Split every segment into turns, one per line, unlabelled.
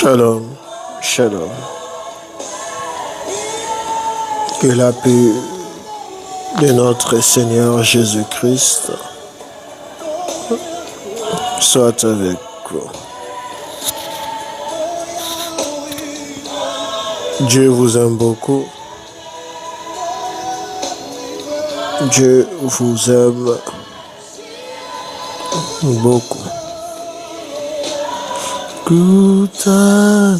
Shalom, shalom. Que la paix de notre Seigneur Jésus-Christ soit avec vous. Dieu vous aime beaucoup. Dieu vous aime beaucoup. Kutana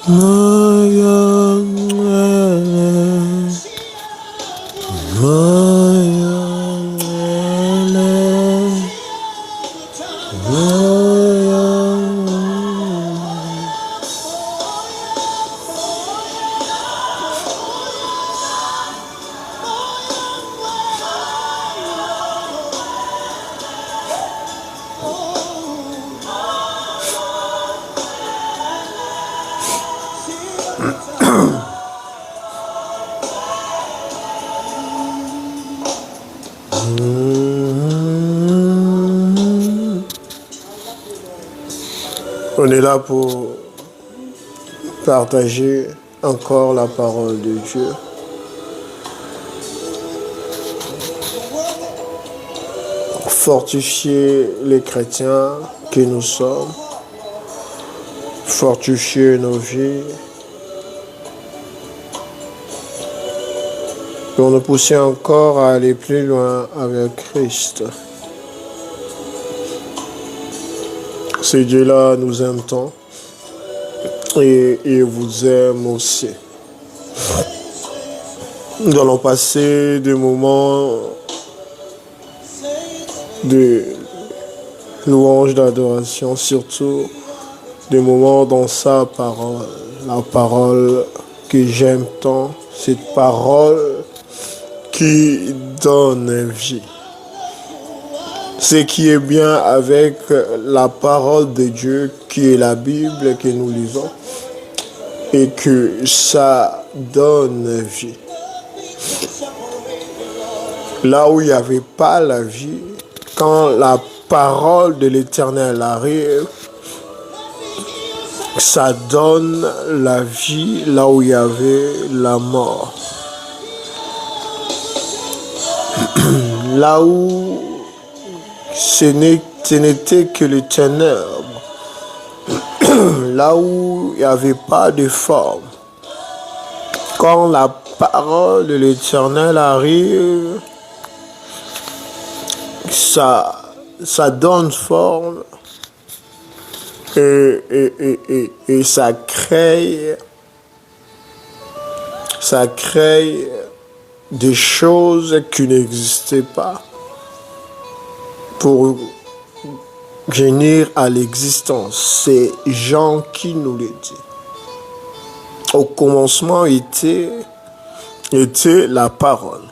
Maya On est là pour partager encore la parole de Dieu. Fortifier les chrétiens que nous sommes. Fortifier nos vies. Pour nous pousser encore à aller plus loin avec Christ. Ce Dieu-là nous aime tant et il vous aime aussi. Nous allons passer des moments de louange, d'adoration, surtout des moments dans sa parole. La parole que j'aime tant, cette parole qui donne vie. Ce qui est bien avec la parole de Dieu, qui est la Bible que nous lisons, et que ça donne vie. Là où il n'y avait pas la vie, quand la parole de l'Éternel arrive, ça donne la vie là où il y avait la mort. Là où ce n'était que les ténèbres, là où il n'y avait pas de forme. Quand la parole de l'Éternel arrive, ça donne forme et ça crée des choses qui n'existaient pas pour venir à l'existence. C'est Jean qui nous le dit. Au commencement était la parole.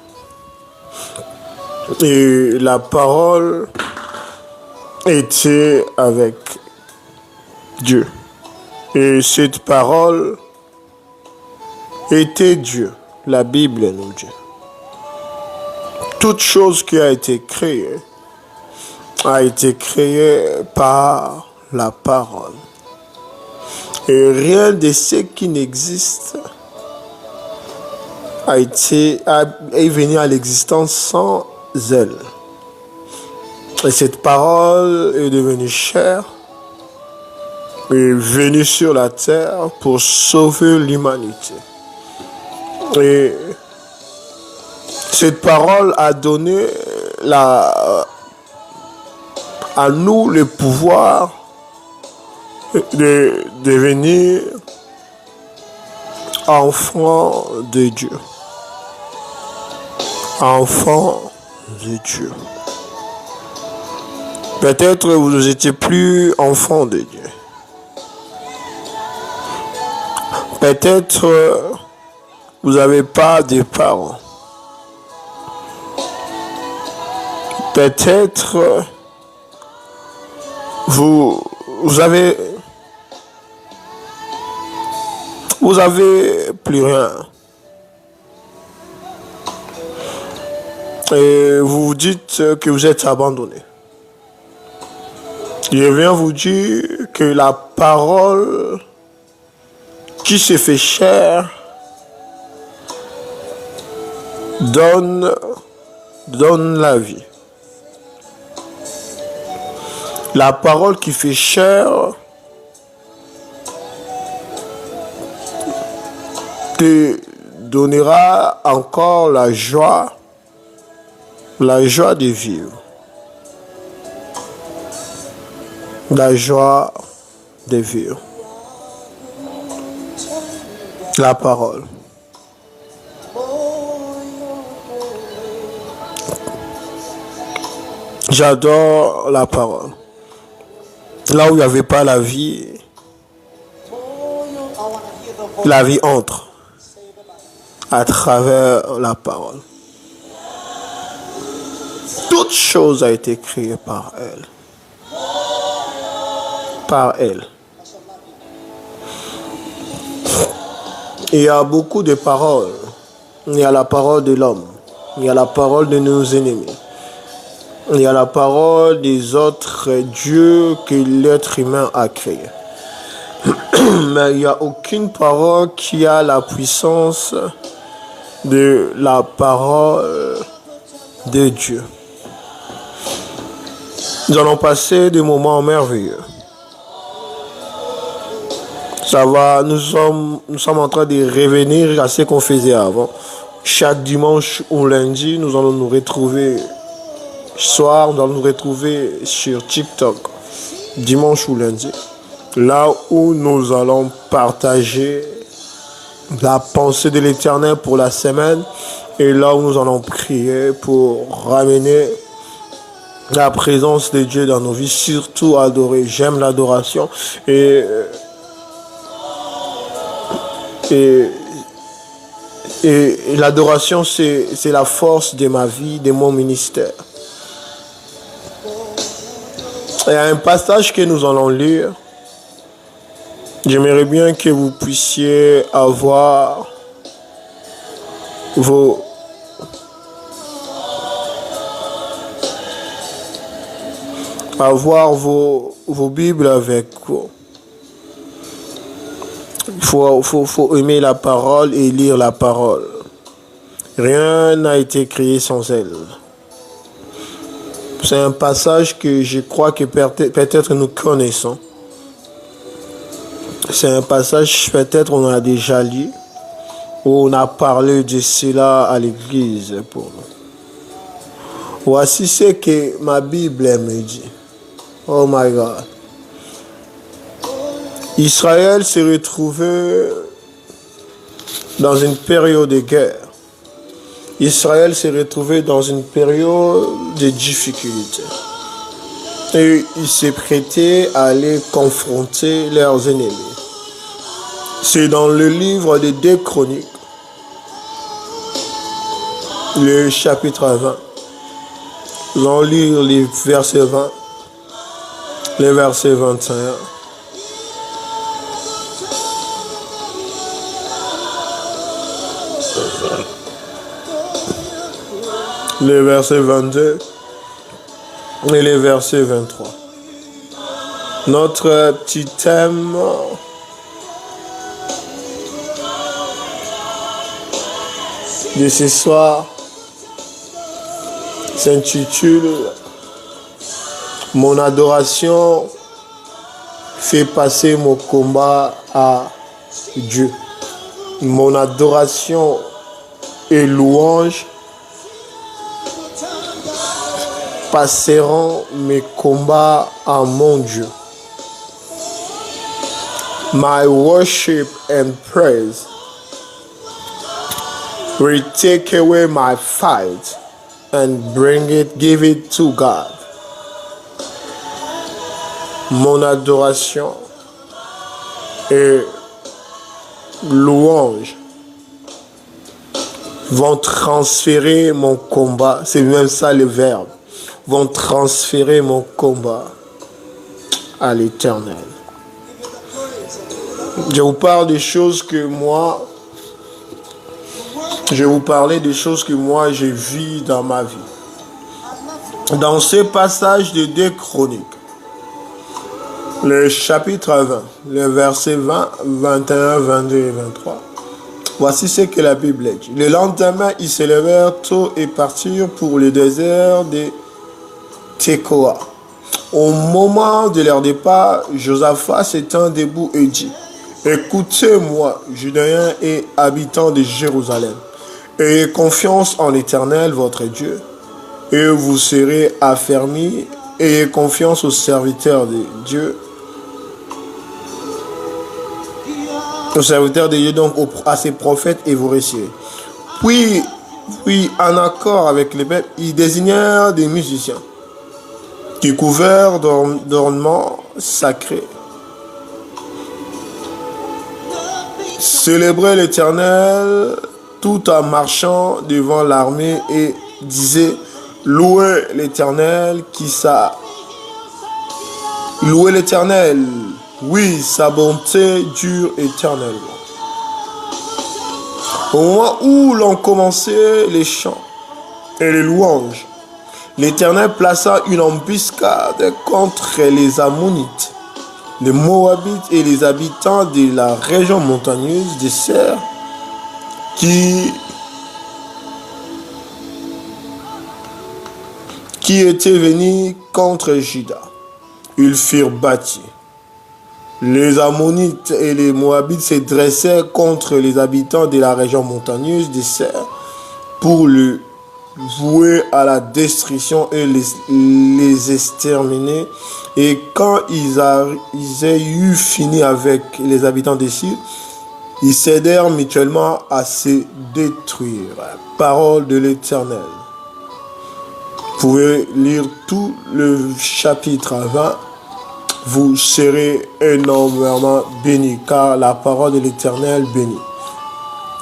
Et la parole était avec Dieu. Et cette parole était Dieu. La Bible nous dit. Toute chose qui a été créée par la parole. Et rien de ce qui n'existe est venu à l'existence sans elle. Et cette parole est devenue chair et venue sur la terre pour sauver l'humanité. Et cette parole a donné à nous le pouvoir de devenir enfants de Dieu. Enfants de Dieu. Peut-être vous n'étiez plus enfants de Dieu. Peut-être vous n'avez pas de parents. Peut-être vous avez plus rien. Et vous vous dites que vous êtes abandonné. Je viens vous dire que la parole qui se fait chair donne la vie. La parole qui fait chair te donnera encore la joie de vivre. La joie de vivre. La parole. J'adore la parole. Là où il n'y avait pas la vie entre à travers la parole. Toute chose a été créée par elle. Par elle. Il y a beaucoup de paroles. Il y a la parole de l'homme. Il y a la parole de nos ennemis. Il y a la parole des autres dieux que l'être humain a créés. Mais il n'y a aucune parole qui a la puissance de la parole de Dieu. Nous allons passer des moments merveilleux. Ça va, nous sommes en train de revenir à ce qu'on faisait avant. Chaque dimanche ou lundi, nous allons nous retrouver soir, nous allons nous retrouver sur TikTok, dimanche ou lundi, là où nous allons partager la pensée de l'Éternel pour la semaine et là où nous allons prier pour ramener la présence de Dieu dans nos vies, surtout adorer. J'aime l'adoration et l'adoration, c'est la force de ma vie, de mon ministère. Il y a un passage que nous allons lire. J'aimerais bien que vous puissiez avoir vos Bibles avec vous. Il faut aimer la parole et lire la parole. Rien n'a été créé sans elle. C'est un passage que je crois que peut-être nous connaissons. C'est un passage peut-être on a déjà lu, où on a parlé de cela à l'église pour nous. Voici ce que ma Bible me dit. Oh my God. Israël s'est retrouvé dans une période de guerre. Israël s'est retrouvé dans une période de difficulté. Et il s'est prêté à aller confronter leurs ennemis. C'est dans le livre des 2 Chroniques, le chapitre 20. Nous allons lire les versets 20, les versets 21. Les versets 22 et les versets 23. Notre petit thème de ce soir s'intitule « Mon adoration fait passer mon combat à Dieu. Mon adoration et louange passeront mes combats à mon Dieu. My worship and praise will take away my fight and give it to God. Mon adoration et louange vont transférer mon combat, c'est même ça le verbe, vont transférer mon combat à l'Éternel. Je vous parle des choses que moi, je vais vous parler des choses que moi j'ai vues dans ma vie. Dans ce passage de 2 Chroniques, Le chapitre 20, les versets 20, 21, 22 et 23. Voici ce que la Bible dit. Le lendemain, ils se levèrent tôt et partirent pour le désert de Tekoa. Au moment de leur départ, Josaphat s'étend debout et dit, écoutez-moi, Judéens et habitants de Jérusalem, ayez confiance en l'Éternel, votre Dieu, et vous serez affermis. Ayez confiance aux serviteurs de Dieu, aux serviteurs de Dieu, donc à ses prophètes, et vous réussirez. Puis, en accord avec les peuples, ils désignèrent des musiciens qui couverts d'ornements sacrés. Célébraient l'Éternel tout en marchant devant l'armée et disaient, louez l'Éternel louez l'Éternel, oui, sa bonté dure éternellement. Au moment où l'on commençait les chants et les louanges, l'Éternel plaça une embuscade contre les Ammonites, les Moabites et les habitants de la région montagneuse des Serres qui étaient venus contre Juda. Ils furent bâtis. Les Ammonites et les Moabites se dressèrent contre les habitants de la région montagneuse des Serres pour le vouer à la destruction et les exterminer. Et quand ils aient eu fini avec les habitants des Syr, ils s'aidèrent mutuellement à se détruire. Parole de l'Éternel. Vous pouvez lire tout le chapitre 20. Vous serez énormément bénis, car la parole de l'Éternel bénit.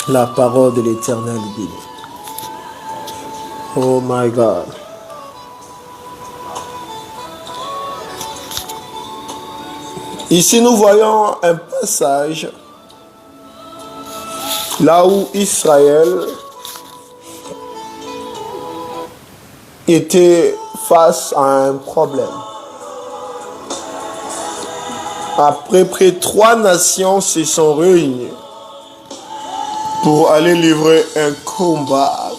La parole de l'Éternel bénit. Oh my God. Ici, nous voyons un passage là où Israël était face à un problème. Après près 3 nations se sont réunies pour aller livrer un combat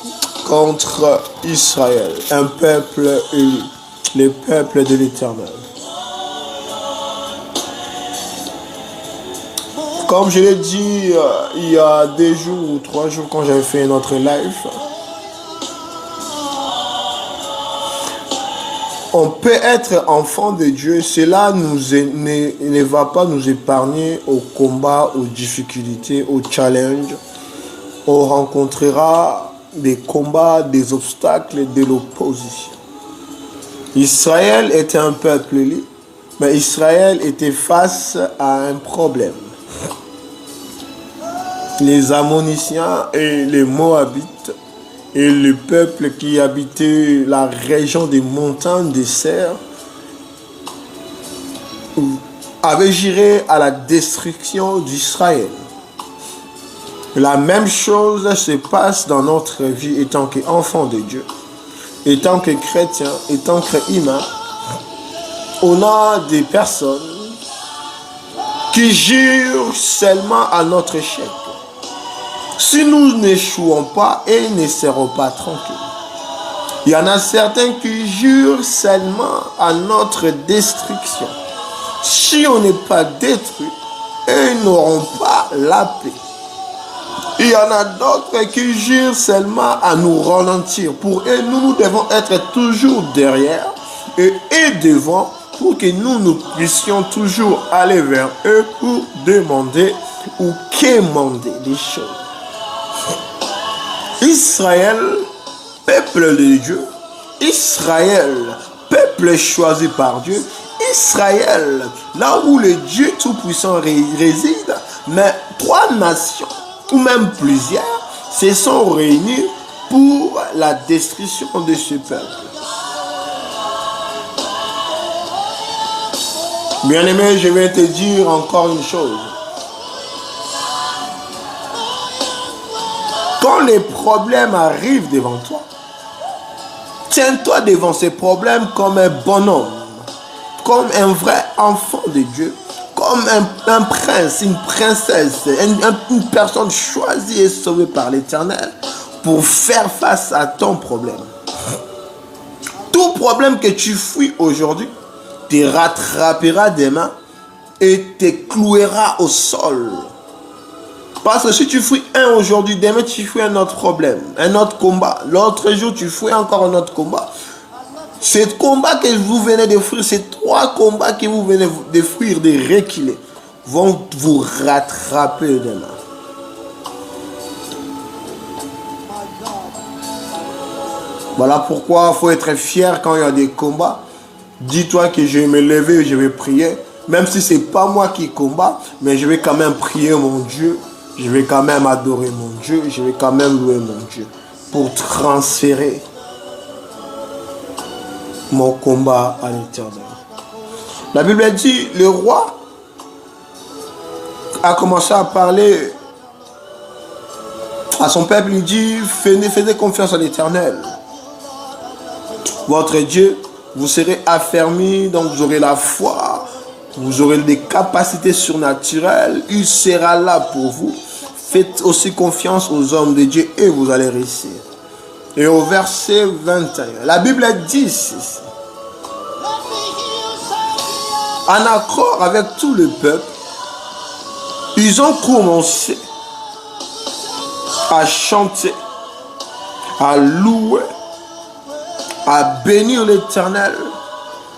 contre Israël, un peuple élu, le peuple de l'Éternel. Comme je l'ai dit il y a 2 jours ou 3 jours quand j'avais fait notre live, on peut être enfant de Dieu, cela ne va pas nous épargner au combat, aux difficultés, aux challenges. On rencontrera des combats, des obstacles, de l'opposition. Israël était un peuple élu, mais Israël était face à un problème. Les Ammoniciens et les Moabites et le peuple qui habitait la région des montagnes des Serres avaient géré à la destruction d'Israël. La même chose se passe dans notre vie étant qu'enfant de Dieu, étant que chrétien, étant qu'humain. On a des personnes qui jurent seulement à notre échec. Si nous n'échouons pas, ils ne seront pas tranquilles. Il y en a certains qui jurent seulement à notre destruction. Si on n'est pas détruit, ils n'auront pas la paix. Il y en a d'autres qui jurent seulement à nous ralentir. Pour eux, nous devons être toujours derrière et devant pour que nous puissions toujours aller vers eux pour demander ou quémander des choses. Israël, peuple de Dieu, Israël, peuple choisi par Dieu, Israël, là où le Dieu Tout-Puissant réside, mais 3 nations, ou même plusieurs, se sont réunis pour la destruction de ce peuple. Bien-aimé, je vais te dire encore une chose. Quand les problèmes arrivent devant toi, tiens-toi devant ces problèmes comme un bonhomme, comme un vrai enfant de Dieu, comme un prince, une princesse, une personne choisie et sauvée par l'Éternel pour faire face à ton problème. Tout problème que tu fuis aujourd'hui te rattrapera demain et te clouera au sol. Parce que si tu fuis un aujourd'hui, demain tu fuis un autre problème, un autre combat. L'autre jour tu fuis encore un autre combat. Ces combats que vous venez de fuir, ces 3 combats que vous venez de fuir, de reculer, vont vous rattraper demain. Voilà pourquoi il faut être fier quand il y a des combats. Dis-toi que je vais me lever, je vais prier. Même si ce n'est pas moi qui combat, mais je vais quand même prier mon Dieu. Je vais quand même adorer mon Dieu. Je vais quand même louer mon Dieu. Pour transférer mon combat à l'Éternel. La Bible dit, le roi a commencé à parler à son peuple. Il dit, faites confiance à l'Éternel. Votre Dieu, vous serez affermis, donc vous aurez la foi, vous aurez des capacités surnaturelles, il sera là pour vous. Faites aussi confiance aux hommes de Dieu et vous allez réussir. Et au verset 21, la Bible dit ceci. En accord avec tout le peuple, ils ont commencé à chanter, à louer, à bénir l'Éternel,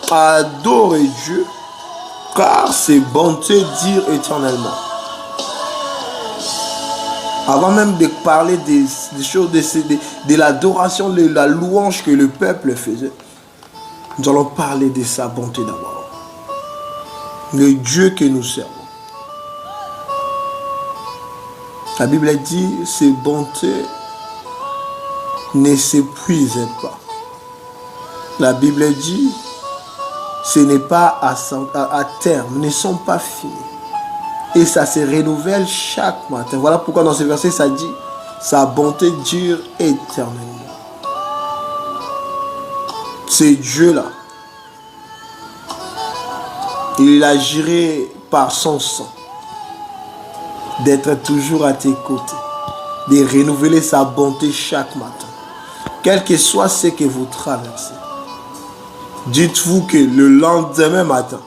à adorer Dieu, car ses bontés durent éternellement. Avant même de parler des choses, de l'adoration, de la louange que le peuple faisait, nous allons parler de sa bonté d'abord. Le Dieu que nous servons. La Bible dit, ses bontés ne s'épuisent pas. La Bible dit, ce n'est pas à terme, ne sont pas finis. Et ça se renouvelle chaque matin. Voilà pourquoi dans ce verset, ça dit, sa bonté dure éternellement. C'est Dieu-là. Il agirait par son sang, d'être toujours à tes côtés, de renouveler sa bonté chaque matin, quel que soit ce que vous traversez. Dites-vous que le lendemain matin,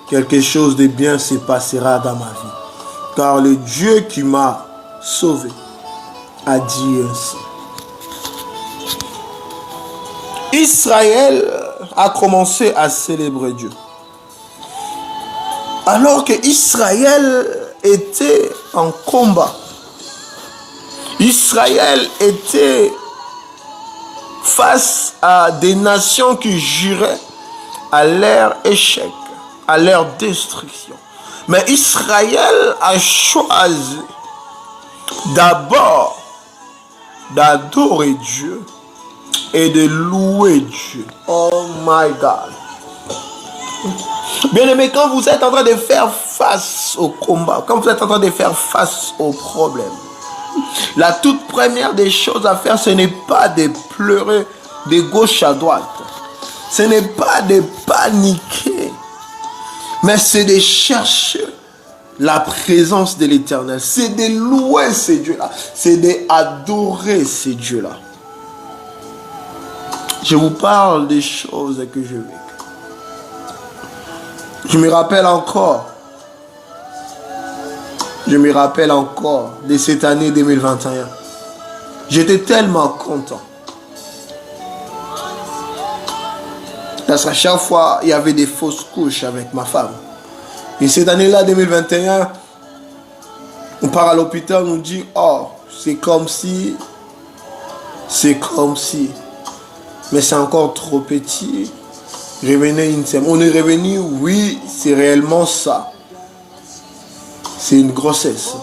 quelque chose de bien se passera dans ma vie. Car le Dieu qui m'a sauvé a dit ainsi. Israël a commencé à célébrer Dieu. Alors que Israël était en combat. Israël était face à des nations qui juraient à leur échec, à leur destruction. Mais Israël a choisi d'abord d'adorer Dieu et de louer Dieu. Oh my God. Bien-aimés, quand vous êtes en train de faire face au combat, quand vous êtes en train de faire face aux problèmes, la toute première des choses à faire, ce n'est pas de pleurer de gauche à droite. Ce n'est pas de paniquer. Mais c'est de chercher la présence de l'Éternel. C'est de louer ces dieux-là. C'est d'adorer ces dieux-là. Je vous parle des choses que je vis. Je me rappelle encore de cette année 2021. J'étais tellement content. Parce qu'à chaque fois, il y avait des fausses couches avec ma femme. Et cette année-là, 2021, on part à l'hôpital, on nous dit, oh, c'est comme si. Mais c'est encore trop petit. Revenez une semaine. On est revenu, oui, c'est réellement ça. C'est une grossesse.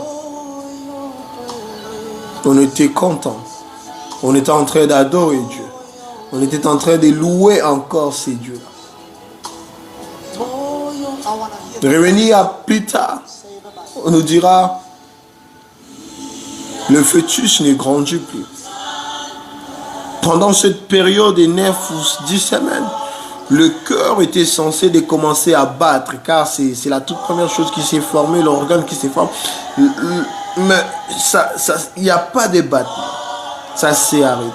On était content. On était en train d'adorer Dieu. On était en train de louer encore ces dieux-là. Revenir à plus tard, on nous dira, le fœtus ne grandit plus. Pendant cette période de 9 ou 10 semaines, Le cœur était censé de commencer à battre, car c'est la toute première chose qui s'est formée, l'organe qui s'est formé. Mais il n'y a pas de battement. Ça s'est arrêté.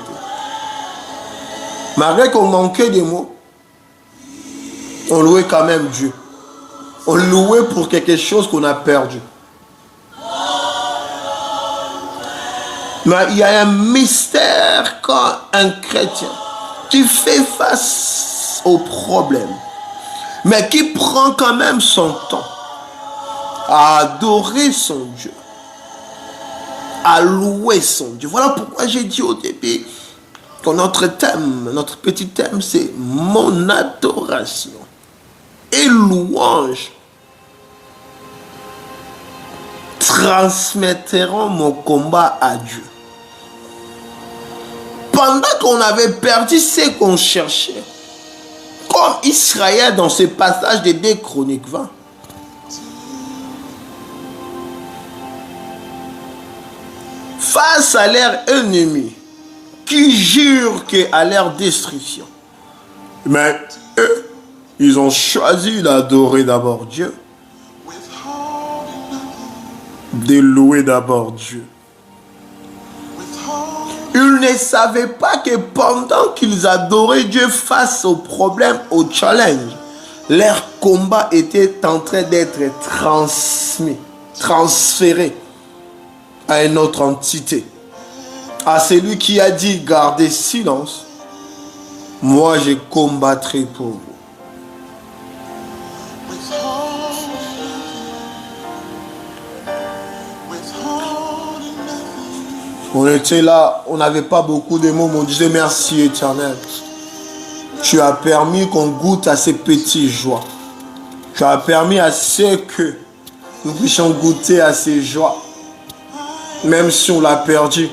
Malgré qu'on manquait des mots, on louait quand même Dieu. On louait pour quelque chose qu'on a perdu. Mais il y a un mystère quand un chrétien qui fait face aux problèmes, mais qui prend quand même son temps à adorer son Dieu, à louer son Dieu. Voilà pourquoi j'ai dit au début que notre thème, notre petit thème, c'est mon adoration et louange transmettront mon combat à Dieu. Pendant qu'on avait perdu ce qu'on cherchait, comme Israël dans ce passage de 2 Chroniques 20, face à leur ennemi qui jure qu'à leur destruction, mais eux, ils ont choisi d'adorer d'abord Dieu, de louer d'abord Dieu. Ils ne savaient pas que pendant qu'ils adoraient Dieu face aux problèmes, aux challenges, leur combat était en train d'être transféré à une autre entité. À celui qui a dit gardez silence, moi je combattrai pour vous. On était là, on n'avait pas beaucoup de mots, mais on disait merci Éternel. Tu as permis qu'on goûte à ces petites joies. Tu as permis à ce que nous puissions goûter à ces joies. Même si on l'a perdu,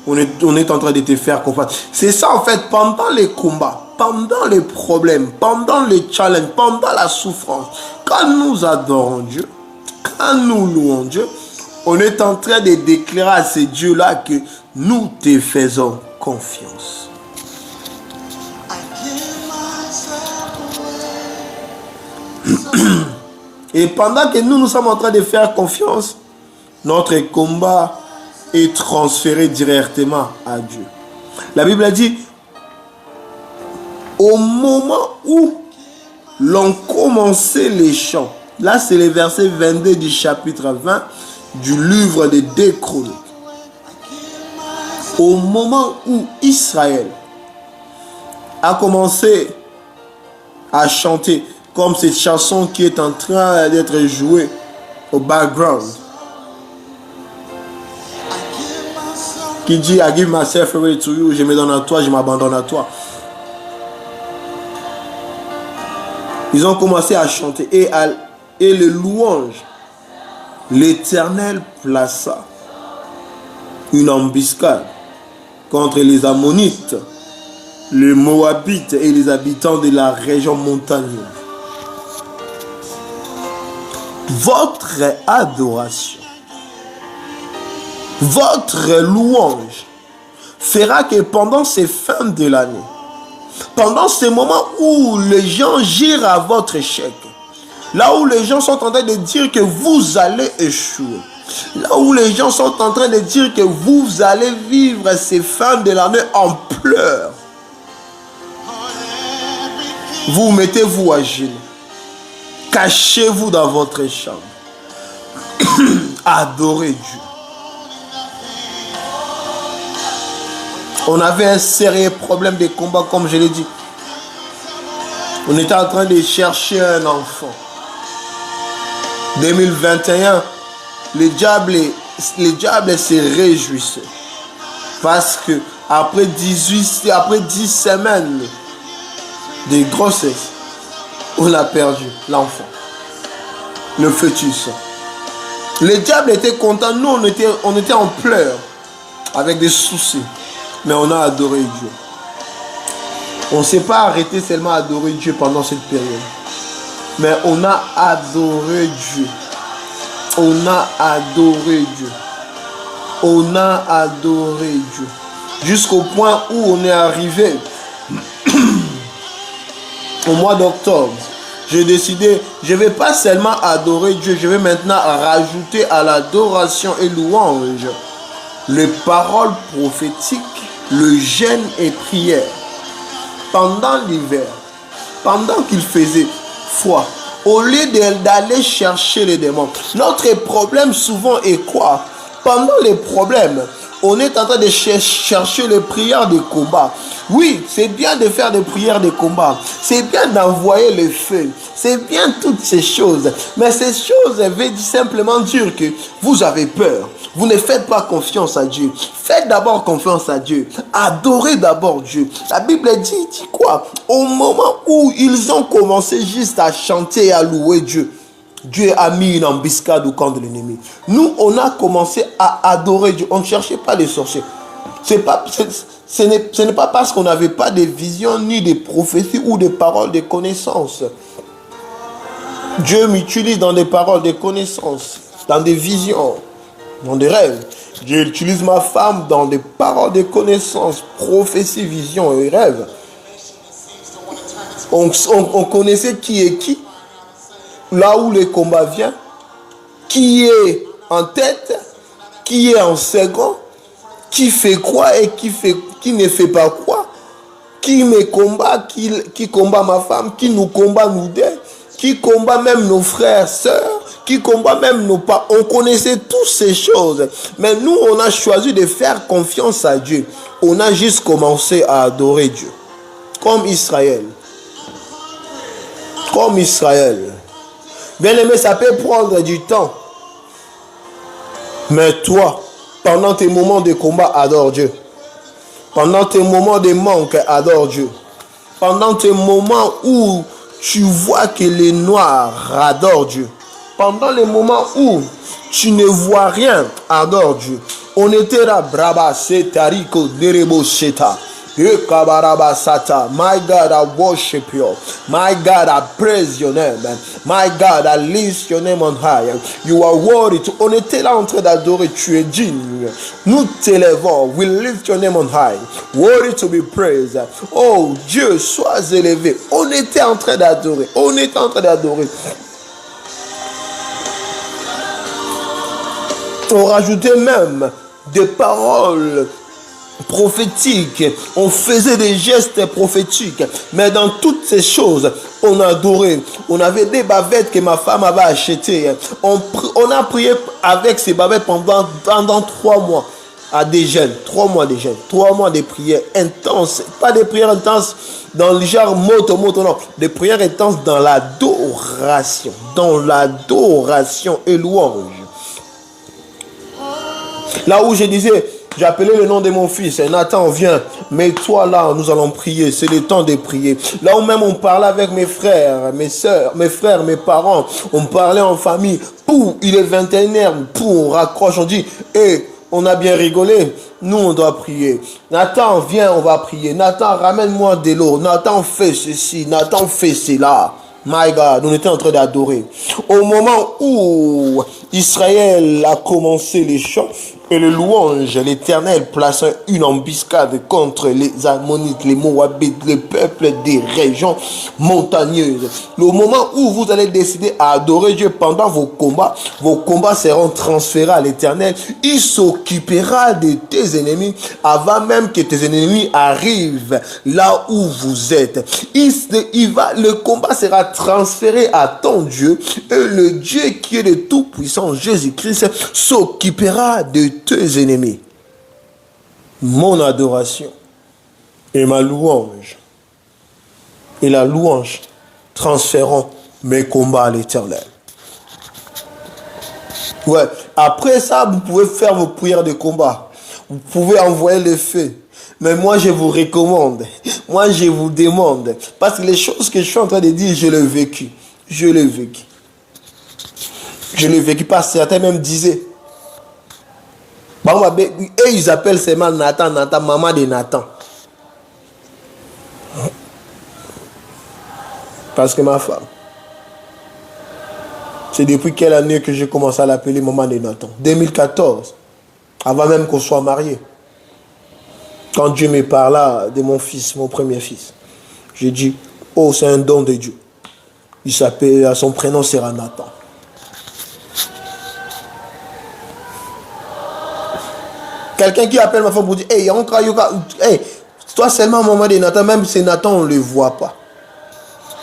on est en train de te faire comprendre. C'est ça en fait, pendant les combats, pendant les problèmes, pendant les challenges, pendant la souffrance, quand nous adorons Dieu, quand nous louons Dieu, on est en train de déclarer à ces dieux-là que nous te faisons confiance. Et pendant que nous sommes en train de faire confiance, notre combat est transféré directement à Dieu. La Bible a dit, au moment où l'on commençait les chants, là c'est le verset 22 du chapitre 20, du livre des 2 Chroniques. Au moment où Israël a commencé à chanter, comme cette chanson qui est en train d'être jouée au background, qui dit I give myself away to you, je me donne à toi, je m'abandonne à toi. Ils ont commencé à chanter et le louange. L'Éternel plaça une embuscade contre les Ammonites, les Moabites et les habitants de la région montagneuse. Votre adoration, votre louange fera que pendant ces fins de l'année, pendant ces moments où les gens girent à votre échec, là où les gens sont en train de dire que vous allez échouer, là où les gens sont en train de dire que vous allez vivre ces fins de l'année en pleurs, vous mettez-vous à genoux, cachez-vous dans votre chambre, adorez Dieu. On avait un sérieux problème de combat, comme je l'ai dit. On était en train de chercher un enfant. 2021, les diables se réjouissaient. Parce que après 10 semaines de grossesse, on a perdu l'enfant, le fœtus. Les diables étaient contents, nous on était en pleurs, avec des soucis. Mais on a adoré Dieu. On ne s'est pas arrêté seulement à adorer Dieu pendant cette période. Mais on a adoré Dieu. On a adoré Dieu. On a adoré Dieu. Jusqu'au point où on est arrivé au mois d'octobre, j'ai décidé, je ne vais pas seulement adorer Dieu, je vais maintenant rajouter à l'adoration et louange les paroles prophétiques, le jeûne et prière. Pendant l'hiver, pendant qu'il faisait froid, au lieu d'aller chercher les démons, notre problème souvent est quoi? Pendant les problèmes, on est en train de chercher les prières de combat. Oui, c'est bien de faire des prières de combat. C'est bien d'envoyer le feu. C'est bien toutes ces choses. Mais ces choses veulent simplement dire que vous avez peur. Vous ne faites pas confiance à Dieu. Faites d'abord confiance à Dieu. Adorez d'abord Dieu. La Bible dit quoi? Au moment où ils ont commencé juste à chanter et à louer Dieu, Dieu a mis une embuscade au camp de l'ennemi. Nous, on a commencé à adorer Dieu. On ne cherchait pas les sorciers. Ce n'est pas parce qu'on n'avait pas de visions, ni de prophéties ou de paroles de connaissances. Dieu m'utilise dans des paroles de connaissances, dans des visions, dans des rêves. Dieu utilise ma femme dans des paroles de connaissances, prophéties, visions et rêves. On connaissait qui est qui, là où le combat vient, qui est en tête, qui est en second, qui fait quoi et qui ne fait pas quoi, qui me combat, qui combat ma femme, qui nous combat nous deux, qui combat même nos frères, sœurs, qui combat même nos parents. On connaissait toutes ces choses. Mais nous, on a choisi de faire confiance à Dieu. On a juste commencé à adorer Dieu. Comme Israël. Comme Israël. Bien aimé, ça peut prendre du temps. Mais toi, pendant tes moments de combat, adore Dieu. Pendant tes moments de manque, adore Dieu. Pendant tes moments où tu vois que les noirs, adore Dieu. Pendant les moments où tu ne vois rien, adore Dieu. On était là, braba, setariko, derebo, seta. My God, I worship you. My God, I praise your name. My God, I lift your name on high. You are worthy. On était là en train d'adorer. Tu es digne. Nous t'élèvons. We lift your name on high. Worthy to be praised. Oh Dieu, sois élevé. On était en train d'adorer. On était en train d'adorer. On rajoutait même des paroles prophétiques, on faisait des gestes prophétiques, mais dans toutes ces choses, on adorait. On avait des bavettes que ma femme avait achetées. On a prié avec ces bavettes pendant 3 mois à des jeûnes, 3 mois de jeûnes, 3 mois de prières intenses, pas des prières intenses dans le genre moto, non, des prières intenses dans l'adoration et louange. Là où je disais, j'appelais le nom de mon fils, Nathan, viens, mets-toi là, nous allons prier, c'est le temps de prier. Là où même on parlait avec mes frères, mes soeurs, mes frères, mes parents, on parlait en famille, il est 21h, on raccroche, on dit, on a bien rigolé, nous on doit prier. Nathan, viens, on va prier. Nathan, ramène-moi de l'eau. Nathan, fais ceci, Nathan, fais cela. My God, on était en train d'adorer. Au moment où Israël a commencé les chants et les louanges, l'Éternel plaça une embuscade contre les Ammonites, les Moabites, les peuples des régions montagneuses. Le moment où vous allez décider à adorer Dieu pendant vos combats seront transférés à l'Éternel. Il s'occupera de tes ennemis avant même que tes ennemis arrivent là où vous êtes. Le combat sera transféré à ton Dieu et le Dieu qui est de tout puissant, Jésus-Christ, s'occupera de tes ennemis. Mon adoration et ma louange et la louange transféreront mes combats à l'Éternel. Ouais, après ça, vous pouvez faire vos prières de combat. Vous pouvez envoyer le feu. Mais moi, je vous recommande. Moi, je vous demande. Parce que les choses que je suis en train de dire, je l'ai vécu. Je l'ai vécu. Je l'ai vécu parce que certains même disaient. Et ils appellent seulement Nathan, maman de Nathan. Parce que ma femme, c'est depuis quelle année que j'ai commencé à l'appeler maman de Nathan? 2014. Avant même qu'on soit mariés. Quand Dieu me parla de mon fils, mon premier fils, j'ai dit, Oh, c'est un don de Dieu. Il s'appelle, son prénom sera Nathan. Quelqu'un qui appelle ma femme pour dire, hey, hey, toi seulement au moment de Nathan, même si Nathan, on ne le voit pas.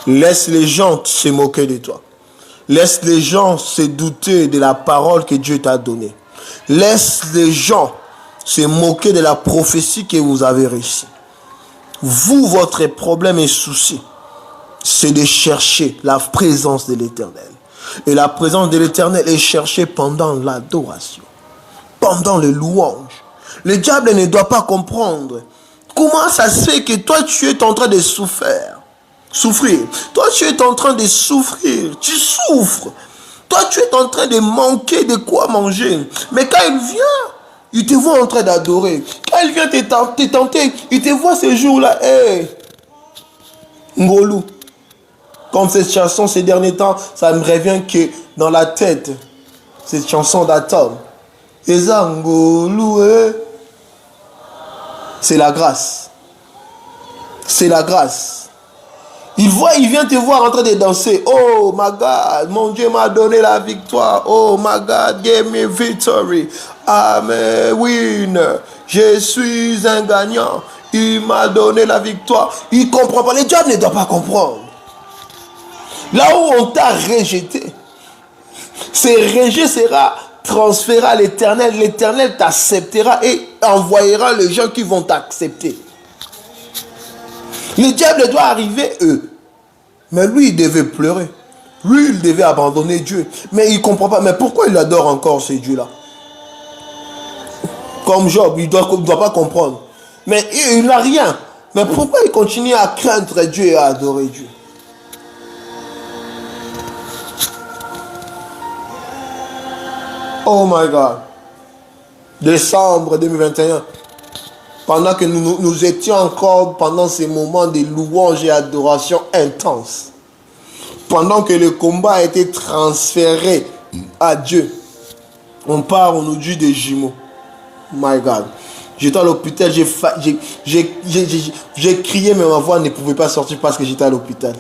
Laisse les gens se moquer de toi. Laisse les gens se douter de la parole que Dieu t'a donnée. Laisse les gens se moquer de la prophétie que vous avez réussi. Vous, votre problème et souci, c'est de chercher la présence de l'Éternel. Et la présence de l'Éternel est cherchée pendant l'adoration, pendant les louanges. Le diable ne doit pas comprendre comment ça se fait que toi, tu es en train de souffrir. Toi, tu es en train de souffrir. Tu souffres. Toi, tu es en train de manquer de quoi manger. Mais quand il vient, il te voit en train d'adorer. Quand il vient te tenter, il te voit ces jours-là. Hey, Ngolou. Comme cette chanson ces derniers temps, ça me revient que dans la tête, cette chanson d'Atom. Eza Ngolou, c'est la grâce. C'est la grâce. Il vient te voir en train de danser. Oh my God, mon Dieu m'a donné la victoire. Oh my God, give me victory. I'm a winner. Je suis un gagnant. Il m'a donné la victoire. Il ne comprend pas. Le diable ne doit pas comprendre. Là où on t'a rejeté, ce rejet sera transféré à l'Éternel. L'Éternel t'acceptera et envoyera les gens qui vont t'accepter. Le diable doit arriver, eux. Mais lui, il devait pleurer. Lui, il devait abandonner Dieu. Mais il ne comprend pas. Mais pourquoi il adore encore ces dieux-là? Comme Job, il ne doit pas comprendre. Mais il n'a rien. Mais pourquoi il continue à craindre Dieu et à adorer Dieu? Oh my God. Décembre 2021. Pendant que nous étions encore pendant ces moments de louange et adoration intense. Pendant que le combat a été transféré à Dieu. On part, on nous dit des jumeaux. My God. J'étais à l'hôpital, j'ai crié, mais ma voix ne pouvait pas sortir parce que j'étais à l'hôpital.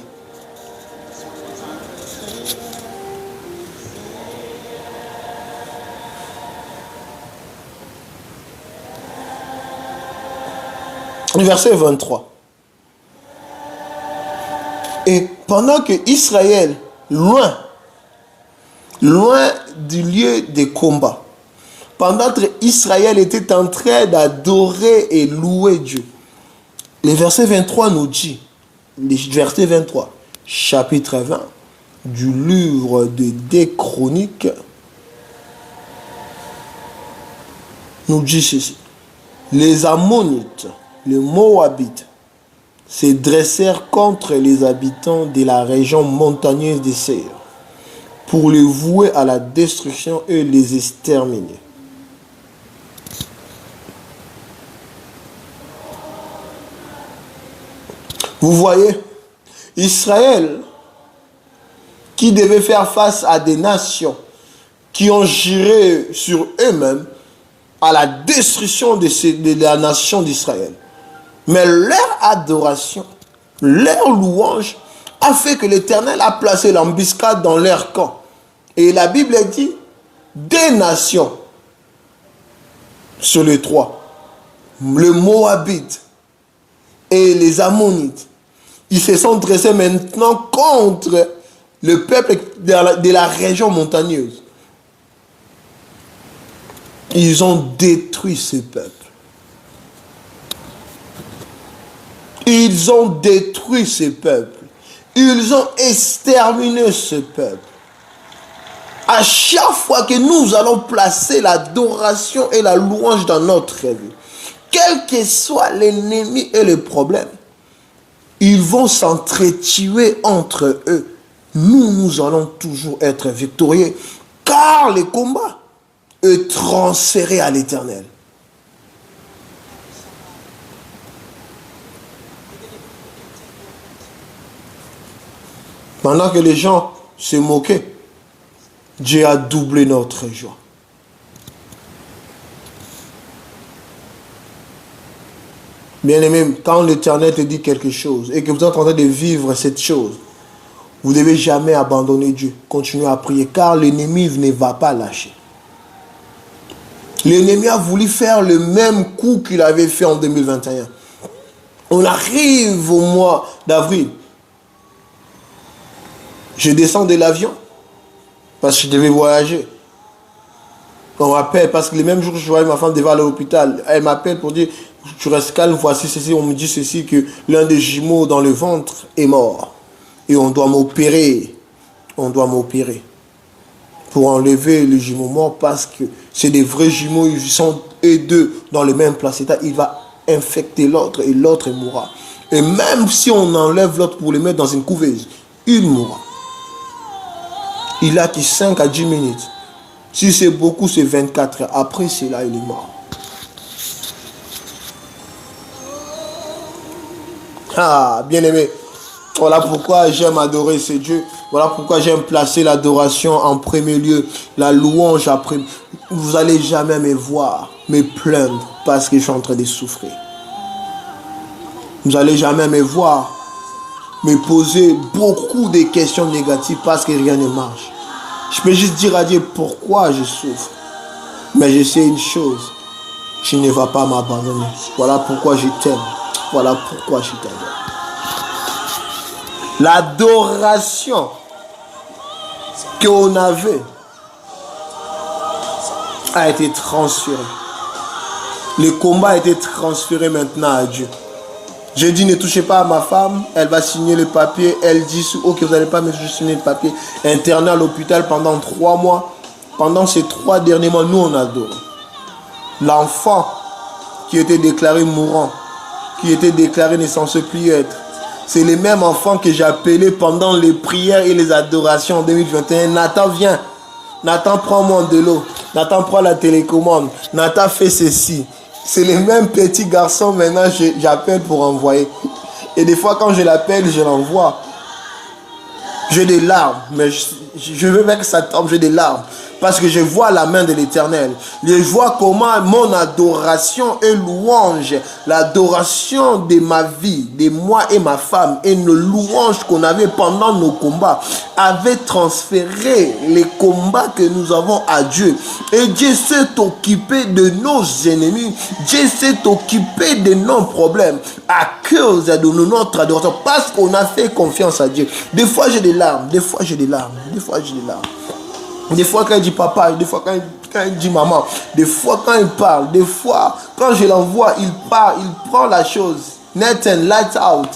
Verset 23. Et pendant que Israël, loin du lieu de combat, pendant que Israël était en train d'adorer et louer Dieu, le verset 23 nous dit, le verset 23, chapitre 20 du livre de 2 Chroniques, nous dit ceci. Les Ammonites, les Moabites, se dressèrent contre les habitants de la région montagneuse des Seir pour les vouer à la destruction et les exterminer. Vous voyez, Israël, qui devait faire face à des nations qui ont géré sur eux-mêmes à la destruction de la nation d'Israël. Mais leur adoration, leur louange a fait que l'Éternel a placé l'embuscade dans leur camp. Et la Bible dit, des nations sur les trois, le Moabite et les Ammonites, ils se sont dressés maintenant contre le peuple de la région montagneuse. Ils ont détruit ce peuple. Ils ont détruit ce peuple. Ils ont exterminé ce peuple. À chaque fois que nous allons placer l'adoration et la louange dans notre vie, quel que soit l'ennemi et le problème, ils vont s'entretuer entre eux. Nous allons toujours être victorieux, car le combat est transféré à l'Éternel. Pendant que les gens se moquaient, Dieu a doublé notre joie. Bien-aimé, quand l'Éternel te dit quelque chose et que vous êtes en train de vivre cette chose, vous ne devez jamais abandonner Dieu. Continuez à prier car l'ennemi ne va pas lâcher. L'ennemi a voulu faire le même coup qu'il avait fait en 2021. On arrive au mois d'avril. Je descends de l'avion parce que je devais voyager. On m'appelle parce que le même jour que je voyais ma femme devant à l'hôpital, elle m'appelle pour dire tu restes calme, voici ceci. On me dit ceci que l'un des jumeaux dans le ventre est mort. Et on doit m'opérer. On doit m'opérer. Pour enlever le jumeau mort parce que c'est des vrais jumeaux, ils sont eux deux dans le même placenta. Il va infecter l'autre et l'autre mourra. Et même si on enlève l'autre pour le mettre dans une couveuse, il mourra. Il a que 5 à 10 minutes. Si c'est beaucoup, c'est 24 heures. Après cela, il est mort. Ah, bien-aimé. Voilà pourquoi j'aime adorer ce Dieu. Voilà pourquoi j'aime placer l'adoration en premier lieu. La louange après. Vous n'allez jamais me voir me plaindre parce que je suis en train de souffrir. Vous n'allez jamais me voir me poser beaucoup de questions négatives parce que rien ne marche. Je peux juste dire à Dieu pourquoi je souffre. Mais je sais une chose. Tu ne vas pas m'abandonner. Voilà pourquoi je t'aime. Voilà pourquoi je t'aime. L'adoration qu'on avait a été transférée. Le combat a été transféré maintenant à Dieu. Je dis ne touchez pas à ma femme, elle va signer le papier. Elle dit ok, vous n'allez pas me signer le papier. Interné à l'hôpital pendant 3 mois. Pendant ces 3 derniers mois, nous on adore. L'enfant qui était déclaré mourant, qui était déclaré ne censé plus être. C'est les mêmes enfants que j'ai appelés pendant les prières et les adorations en 2021. Nathan, viens. Nathan, prends-moi de l'eau. Nathan, prends la télécommande. Nathan, fais ceci. C'est les mêmes petits garçons maintenant j'appelle pour envoyer. Et des fois, quand je l'appelle, je l'envoie. J'ai des larmes, mais je veux même que ça tombe, j'ai des larmes. Parce que je vois la main de l'Éternel. Je vois comment mon adoration et louange, l'adoration de ma vie, de moi et ma femme, et nos louanges qu'on avait pendant nos combats, avait transféré les combats que nous avons à Dieu. Et Dieu s'est occupé de nos ennemis. Dieu s'est occupé de nos problèmes à cause de notre adoration. Parce qu'on a fait confiance à Dieu. Des fois j'ai des larmes, des fois j'ai des larmes, des fois j'ai des larmes. Des fois quand il dit papa, des fois quand il dit maman, des fois quand il parle, des fois quand je l'envoie, il part, il prend la chose. Nathan, light out,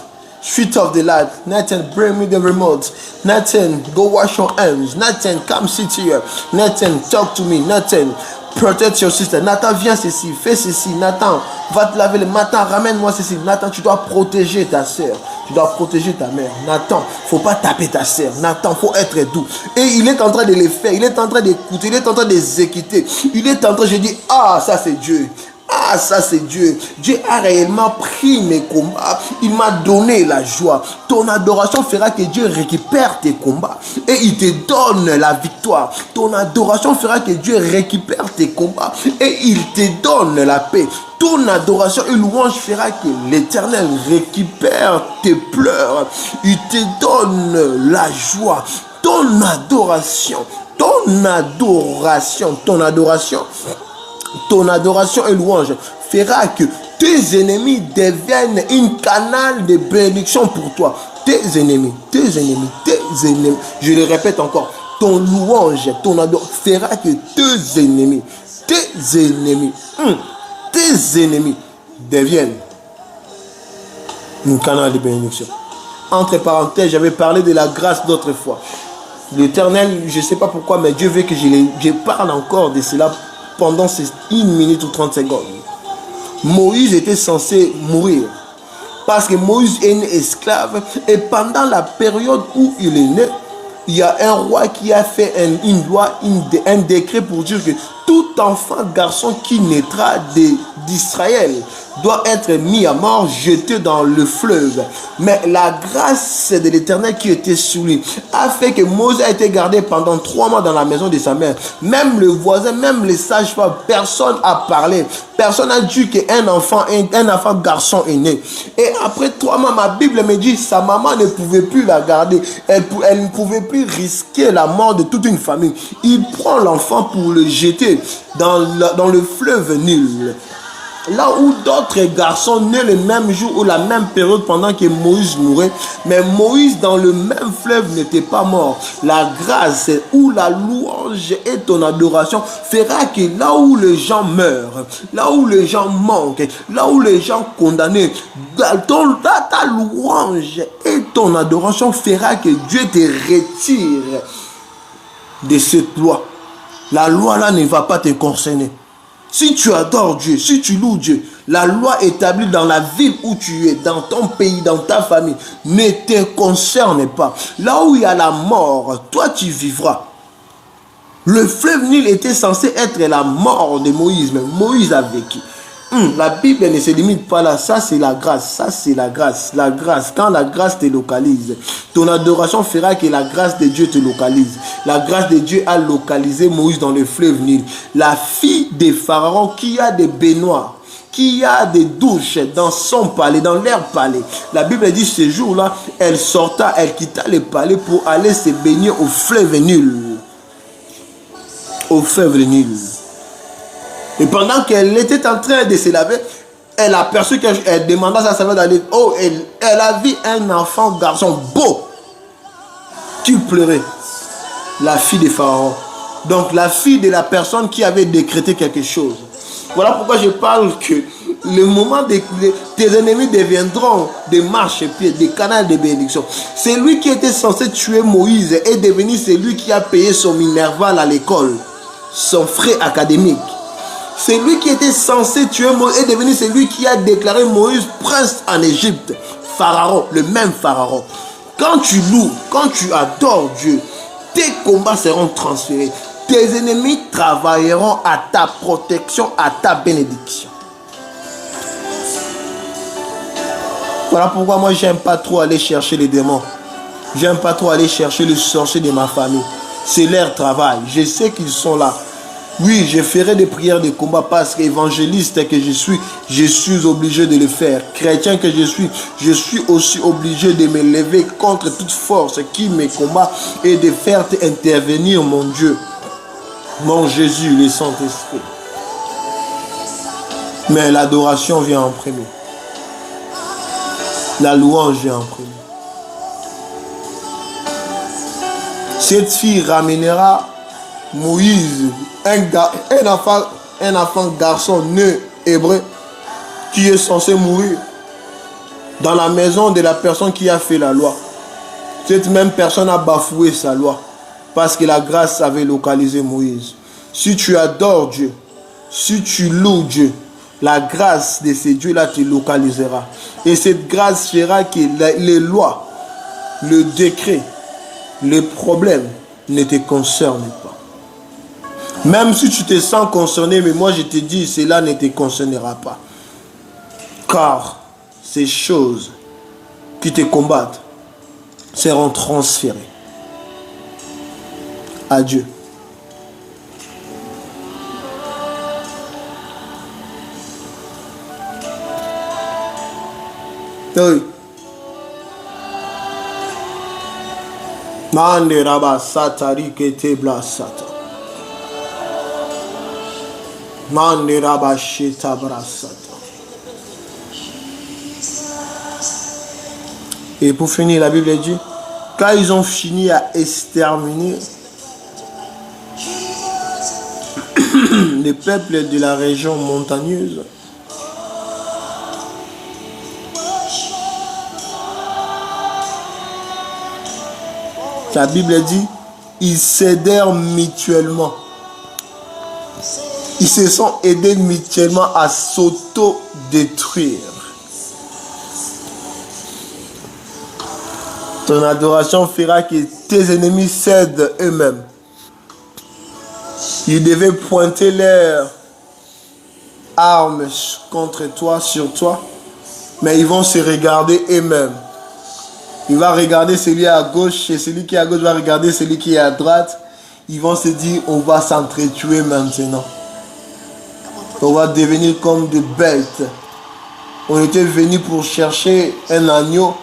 switch off the light. Nathan, bring me the remote. Nathan, go wash your hands. Nathan, come sit here. Nathan, talk to me. Nathan, protect your sister. Nathan, viens ceci, fais ceci. Nathan, va te laver le matin, ramène-moi ceci. Nathan, tu dois protéger ta soeur. Tu dois protéger ta mère. Nathan, faut pas taper ta soeur. Nathan, faut être doux. Et il est en train de les faire. Il est en train d'écouter. Il est en train de les exécuter. Il est en train, je dis, ah, ça c'est Dieu. Ah, ça c'est Dieu. Dieu a réellement pris mes combats. Il m'a donné la joie. Ton adoration fera que Dieu récupère tes combats. Et il te donne la victoire. Ton adoration fera que Dieu récupère tes combats. Et il te donne la paix. Ton adoration et louange fera que l'Éternel récupère tes pleurs. Il te donne la joie. Ton adoration et louange fera que tes ennemis deviennent un canal de bénédiction pour toi. Tes ennemis. Je le répète encore. Ton louange, ton adoration fera que tes ennemis deviennent un canal de bénédiction. Entre parenthèses, j'avais parlé de la grâce d'autre fois. L'Éternel, je ne sais pas pourquoi, mais Dieu veut que je parle encore de cela pendant ces 1 minute ou 30 secondes. Moïse était censé mourir parce que Moïse est né esclave et pendant la période où il est né, il y a un roi qui a fait une loi, un décret pour dire que tout enfant garçon qui naîtra d'Israël doit être mis à mort, jeté dans le fleuve. Mais la grâce de l'Éternel qui était sur lui a fait que Moïse a été gardé pendant 3 mois dans la maison de sa mère. Même le voisin, même les sages-femmes, personne n'a parlé. Personne n'a dit qu'un enfant garçon est né. Et après 3 mois, ma Bible me dit sa maman ne pouvait plus la garder. Elle ne pouvait plus risquer la mort de toute une famille. Il prend l'enfant pour le jeter dans le fleuve Nil. Là où d'autres garçons nés le même jour ou la même période pendant que Moïse mourait, mais Moïse dans le même fleuve n'était pas mort. La grâce ou la louange et ton adoration fera que là où les gens meurent, là où les gens manquent, là où les gens condamnés, ta louange et ton adoration fera que Dieu te retire de cette loi. La loi là ne va pas te concerner. Si tu adores Dieu, si tu loues Dieu, la loi établie dans la ville où tu es, dans ton pays, dans ta famille, ne te concerne pas. Là où il y a la mort, toi tu vivras. Le fleuve Nil était censé être la mort de Moïse, mais Moïse a vécu. La Bible ne se limite pas là, ça c'est la grâce, ça c'est la grâce. La grâce, quand la grâce te localise, ton adoration fera que la grâce de Dieu te localise. La grâce de Dieu a localisé Moïse dans le fleuve Nil. La fille de Pharaon qui a des baignoires, qui a des douches dans son palais, dans leur palais. La Bible dit ce jour-là, elle sorta, elle quitta le palais pour aller se baigner au fleuve Nil. Au fleuve Nil. Et pendant qu'elle était en train de se laver, elle a aperçu qu'elle demanda à sa servante d'aller. Oh, elle a vu un enfant garçon beau qui pleurait. La fille de Pharaon. Donc la fille de la personne qui avait décrété quelque chose. Voilà pourquoi je parle que le moment de tes ennemis deviendront des marchepieds, des canaux de bénédiction. C'est lui qui était censé tuer Moïse est devenu celui qui a payé son minerval à l'école, son frais académique. C'est lui qui était censé tuer Moïse est devenu celui qui a déclaré Moïse prince en Égypte. Pharaon, le même Pharaon. Quand tu loues, quand tu adores Dieu, tes combats seront transférés. Tes ennemis travailleront à ta protection, à ta bénédiction. Voilà pourquoi moi j'aime pas trop aller chercher les démons. J'aime pas trop aller chercher les sorciers de ma famille. C'est leur travail. Je sais qu'ils sont là. Oui, je ferai des prières de combat parce qu'évangéliste que je suis obligé de le faire. Chrétien que je suis aussi obligé de me lever contre toute force qui me combat et de faire intervenir mon Dieu, mon Jésus, le Saint-Esprit. Mais l'adoration vient en premier. La louange vient en premier. Cette fille ramènera Moïse, un enfant garçon né hébreu qui est censé mourir dans la maison de la personne qui a fait la loi. Cette même personne a bafoué sa loi parce que la grâce avait localisé Moïse. Si tu adores Dieu, si tu loues Dieu, la grâce de ce Dieu-là te localisera. Et cette grâce fera que les lois, le décret, les problèmes ne te concernent pas. Même si tu te sens concerné, mais moi je te dis, cela ne te concernera pas. Car ces choses qui te combattent seront transférées à Dieu. Oui. Mande raba satari kete bla sata. Mande raba sheta bra sata. Et pour finir, la Bible dit, quand ils ont fini à exterminer les peuples de la région montagneuse, la Bible dit, ils s'aidèrent mutuellement. Ils se sont aidés mutuellement à s'auto-détruire. Ton adoration fera que tes ennemis cèdent eux-mêmes. Ils devaient pointer arme contre toi, sur toi, mais ils vont se regarder eux-mêmes. Il va regarder celui à gauche et celui qui est à gauche va regarder celui qui est à droite. Ils vont se dire, on va s'entretuer maintenant. On va devenir comme des bêtes. On était venu pour chercher un agneau,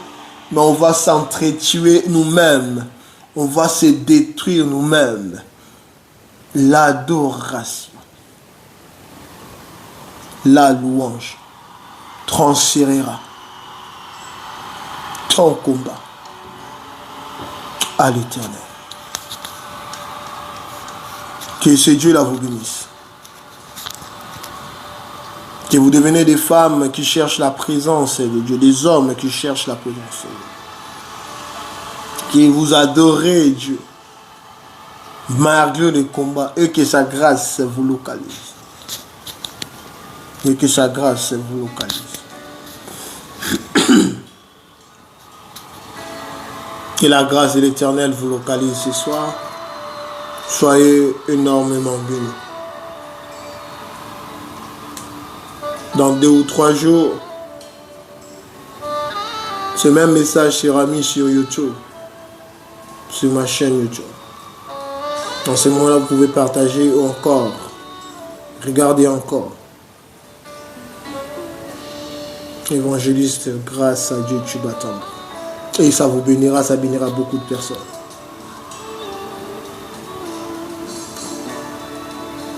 mais on va s'entretuer nous-mêmes. On va se détruire nous-mêmes. L'adoration, la louange transférera ton combat à l'Éternel. Que ce Dieu là vous bénisse. Que vous devenez des femmes qui cherchent la présence de Dieu, des hommes qui cherchent la présence de Dieu. Que vous adorez Dieu malgré le combat et que sa grâce vous localise. Et que sa grâce vous localise. Que la grâce de l'Éternel vous localise ce soir. Soyez énormément bénis. Dans 2 ou 3 jours, ce même message sera mis sur YouTube, sur ma chaîne YouTube. Dans ce moment-là, vous pouvez partager encore, regarder encore. Évangéliste, grâce à Dieu, tu bâtons. Et ça vous bénira, ça bénira beaucoup de personnes.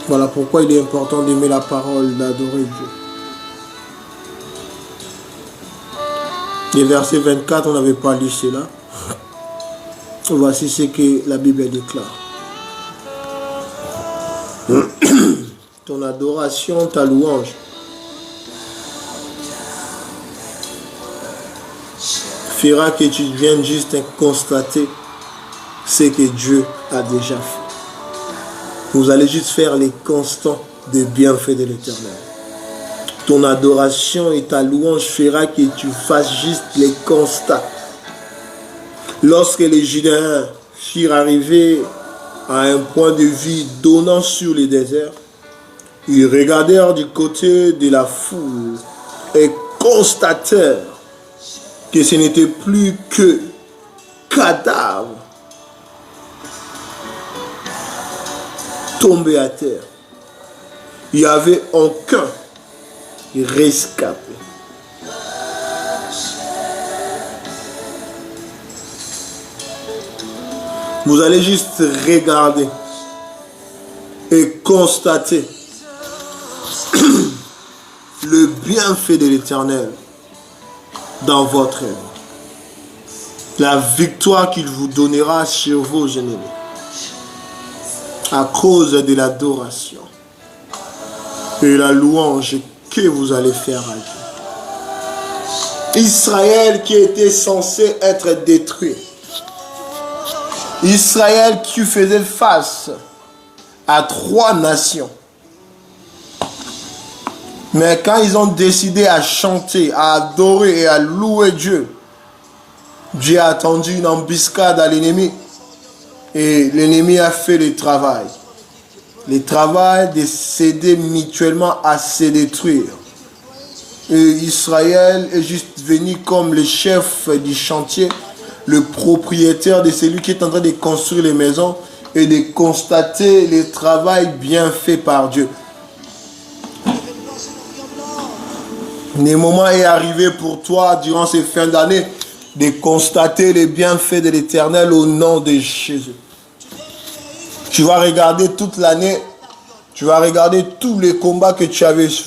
Voilà pourquoi il est important d'aimer la parole, d'adorer Dieu. Les versets 24, on n'avait pas lu cela. Voici ce que la Bible déclare. Ton adoration, ta louange fera que tu viennes juste constater ce que Dieu a déjà fait. Vous allez juste faire les constants des bienfaits de l'Éternel. Ton adoration et ta louange fera que tu fasses juste les constats. Lorsque les Judains furent arrivés à un point de vue donnant sur le désert, ils regardèrent du côté de la foule et constatèrent que ce n'était plus que cadavres tombés à terre. Il n'y avait aucun rescapé. Vous allez juste regarder et constater le bienfait de l'Éternel dans votre vie. La victoire qu'il vous donnera sur vos ennemis à cause de l'adoration et la louange que vous allez faire à Dieu. Israël qui était censé être détruit. Israël qui faisait face à 3 nations. Mais quand ils ont décidé à chanter, à adorer et à louer Dieu, Dieu a tendu une embuscade à l'ennemi. Et l'ennemi a fait le travail. Le travail de s'aider mutuellement à se détruire. Et Israël est juste venu comme le chef du chantier, le propriétaire de celui qui est en train de construire les maisons et de constater le travail bien fait par Dieu. Le moment est arrivé pour toi, durant ces fins d'année, de constater les bienfaits de l'Éternel au nom de Jésus. Tu vas regarder toute l'année, tu vas regarder tous les combats que tu as vécu,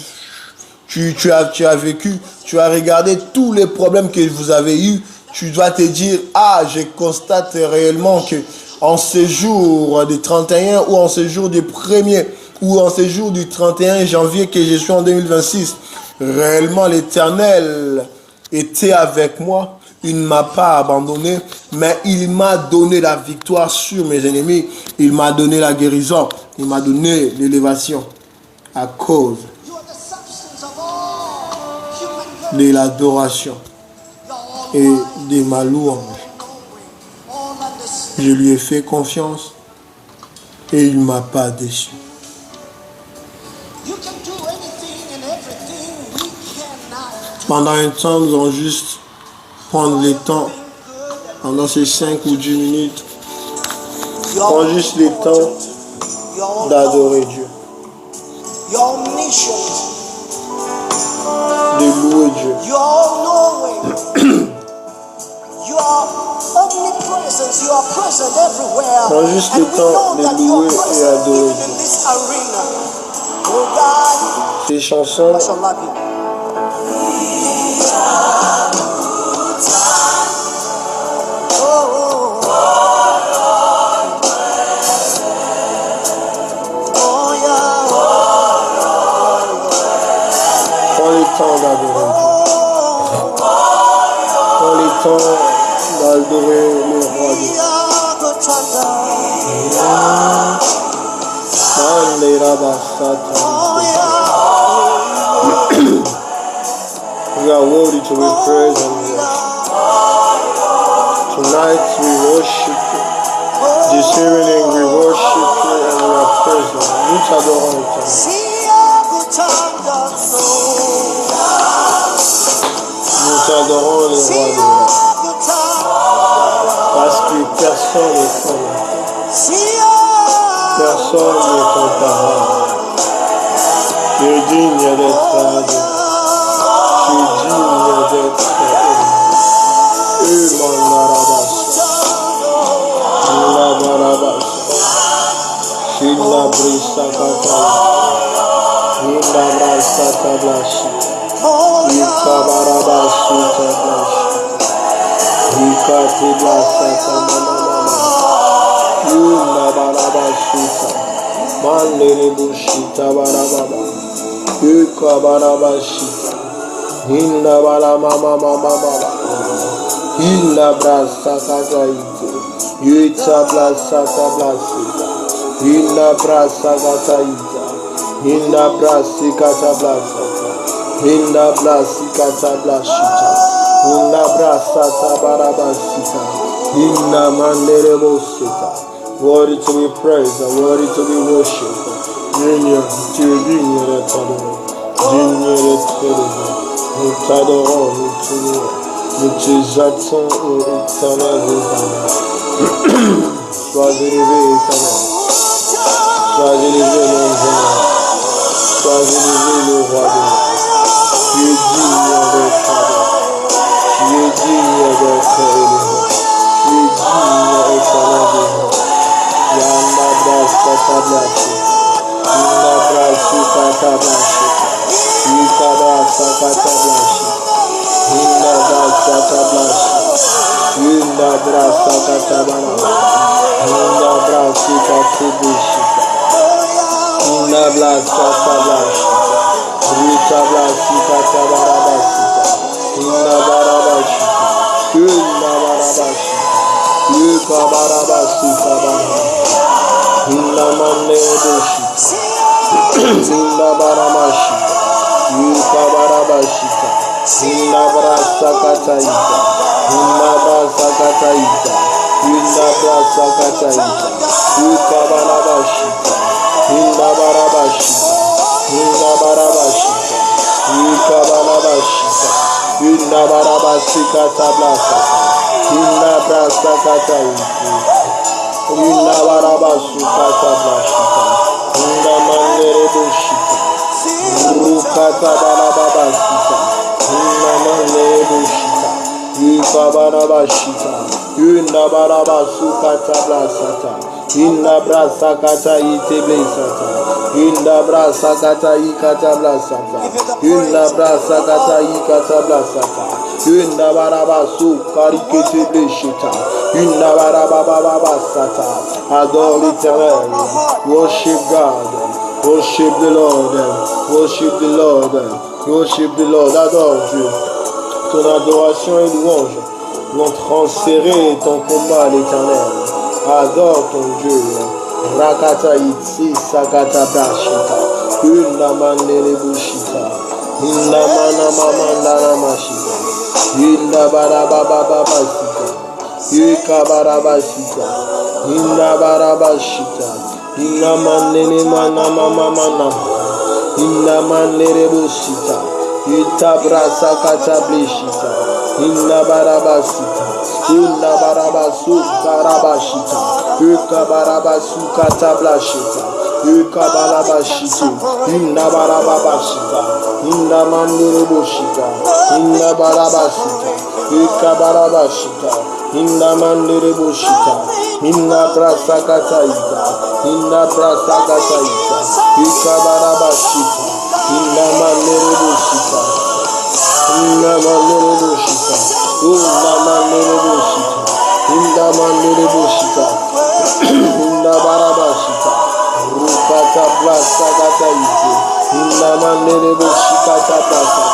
tu vas regarder tous les problèmes que vous avez eus. Tu dois te dire, ah, je constate réellement que en ce jour du 31 ou en ce jour du 1er ou en ce jour du 31 janvier que je suis en 2026, réellement l'Éternel était avec moi. Il ne m'a pas abandonné, mais il m'a donné la victoire sur mes ennemis. Il m'a donné la guérison. Il m'a donné l'élévation à cause de l'adoration et de ma louange. Je lui ai fait confiance et il ne m'a pas déçu. Pendant un temps, nous allons juste prendre le temps, pendant ces 5 ou 10 minutes, prendre juste le temps d'adorer Dieu, de louer Dieu. Prends juste le temps de louer et adorer Dieu. Ces chansons prends le temps d'adorer Dieu. Prends le temps d'adorer le roi Dieu. You are worthy to be praised and worshipped. Tonight we worship you. This evening we worship you and we are praising you. Nous t'adorons éternel. Nous t'adorons le roi des rois. Parce que personne n'est comme toi. Personne n'est comparable. Tu es digne d'être adoré. Tu es digne d'être aimé. Hinda bala mama mama bala. Hinda brasa kataite. Yuita brasa kablasa. Hinda brasa kataita. Hinda brasi katablasa. Hinda brasi katablashita. Hinda brasa tabarabasita. Hinda mandere bosita. Worthy to be praised and worthy to be worshipped. Digne, tu es digne d'être adoré. Digne d'être élevé. Nous t'adorons, nous te louons, nous t'exaltons, ô éternel des armées. Sois élevé, éternel. Sois élevé, mon Seigneur. Sois élevé, le roi des rois. Tu es digne d'être adoré. Tu es digne d'être élevé. Tu es digne, éternel des rois. Yanda brasa tablasi. Yanda brasi tablasi. Yikabasa katablashi, Hinda brasa tablashi, Hinda brasa katabana, Hinda brasi katibishita, Hinda brasa tablashi, Rita brasi katabarabasita, Hinda barabashita, Hinda barabashita, Yikabarabasita bana, Hinda manebeshita, Hinda baramashita. Yukabarabashita, Hinnabrasa kataita, Hinnabrasa kataita, Hinnabrasa kataita, Yukabarabashita, Hinnabarabashita, Hinnabarabashita, Yukabarabashita, Hinnabarabasika tablasata, Hinnabrasa kataita, Hinnabarabasuka tablashita, Hinnamanderebushita. Rukata barabashita, Hinnamanderebushita, Yukabarabashita, Hinnabarabasuka tablasata, Hinnabrasa kata iteblesata, Hinnabrasa kata ikatablasata, Hinnabrasa kata ikatablasata, Hinnabarabasu kariketebleshita, Hinnabarabababasata. Adore l'Éternel, worship God. Worship the Lord, worship the Lord, worship the Lord, adore Dieu. Ton adoration et louange vont transférer ton combat à l'Éternel. Adore ton Dieu. Rakata itsi sakata brashita. Hinnamandele bushita. Hinnamana mamandana mashita. Hinnabarabababasita. Hikabarabashita. Hinnabarabashita. Hinnamanene mana mama mana. Hinnamanere bushita. Itabrasa katableshita. Inna barabasita. Inna barabasu karabashita. Ukabarabasu katablashita. Ukabalabashita. Inna barababashita. Inna mandurubushita. Inna barabasita. Ukabarabashita. Inna mandurubushita. Inna brasa kataita. Inna brasa kataita. Ukabarabashita. Inna mandurubushita. Inna mandurubushita. Inna mandurubushita. Inna mandurubushita. Inna barabashita. Rukata blasa kataite. Inna mandurubushita blasa.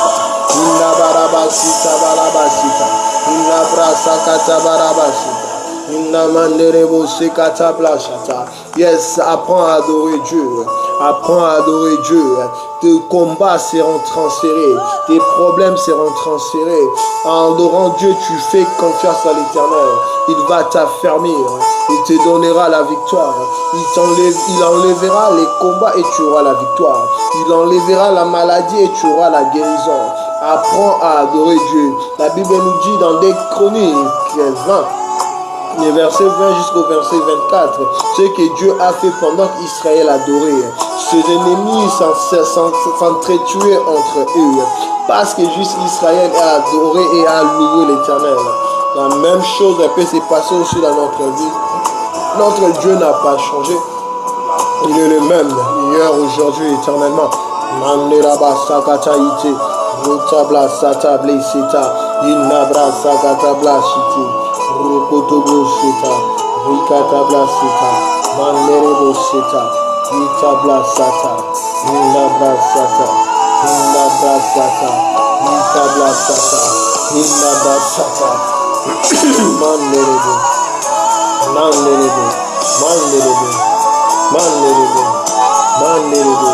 Inna barabasita barabasita. Inna brasa kata barabasita. Inna mandurubushita blasa. Yes, apprends à adorer Dieu. Apprends à adorer Dieu. Tes combats seront transférés. Tes problèmes seront transférés. En adorant Dieu, tu fais confiance à l'Éternel. Il va t'affermir. Il te donnera la victoire. Il enlèvera les combats et tu auras la victoire. Il enlèvera la maladie et tu auras la guérison. Apprends à adorer Dieu. La Bible nous dit dans des Chroniques 20, les versets 20 jusqu'au verset 24, ce que Dieu a fait pendant qu'Israël adorait. Ses ennemis s'entretuaient entre eux, parce que juste Israël a adoré et a loué l'Éternel. La même chose peut se passer aussi dans notre vie. Notre Dieu n'a pas changé. Il est le même, hier, aujourd'hui, éternellement. Manderaba sakataite, rotabla satablé seta, inabra sakatabla shite. Rokotobo seta, rikatabla seta, manderebo seta, itabla sata, inabra sata, inabra sata, itabla sata, inabra sata, manderebo, manderebo, manderebo, manderebo, manderebo,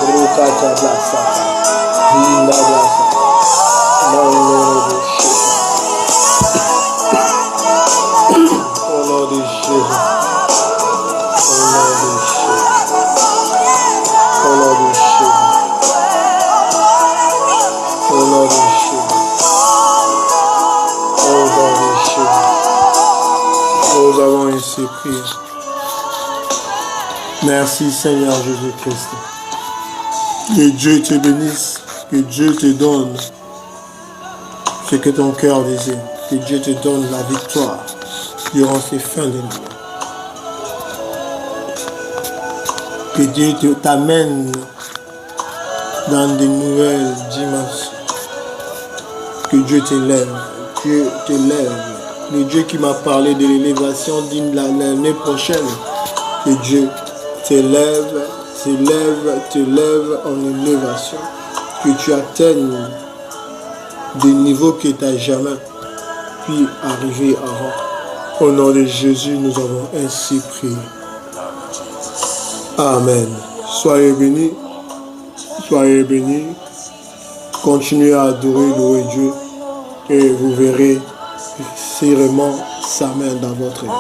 rokatabla sata, inabra sata, manderebo seta. Au nom de Jésus. Au nom de Jésus. Au nom de Jésus. Au nom de Jésus. Au nom de Jésus. Nous avons ainsi prié. Merci Seigneur Jésus-Christ. Que Dieu te bénisse. Que Dieu te donne ce que ton cœur désire. Que Dieu te donne la victoire durant ces fins de nuit. Que Dieu t'amène dans de nouvelles dimensions. Que Dieu t'élève. Dieu t'élève. Le Dieu qui m'a parlé de l'élévation l'année prochaine. Que Dieu t'élève, t'élève en élévation. Que tu atteignes des niveaux que tu n'as jamais pu arriver avant. Au nom de Jésus, nous avons ainsi prié. Amen. Soyez bénis. Soyez bénis. Continuez à adorer, louer Dieu. Et vous verrez sûrement sa main dans votre vie.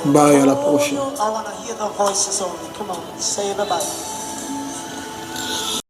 Bye, à la prochaine.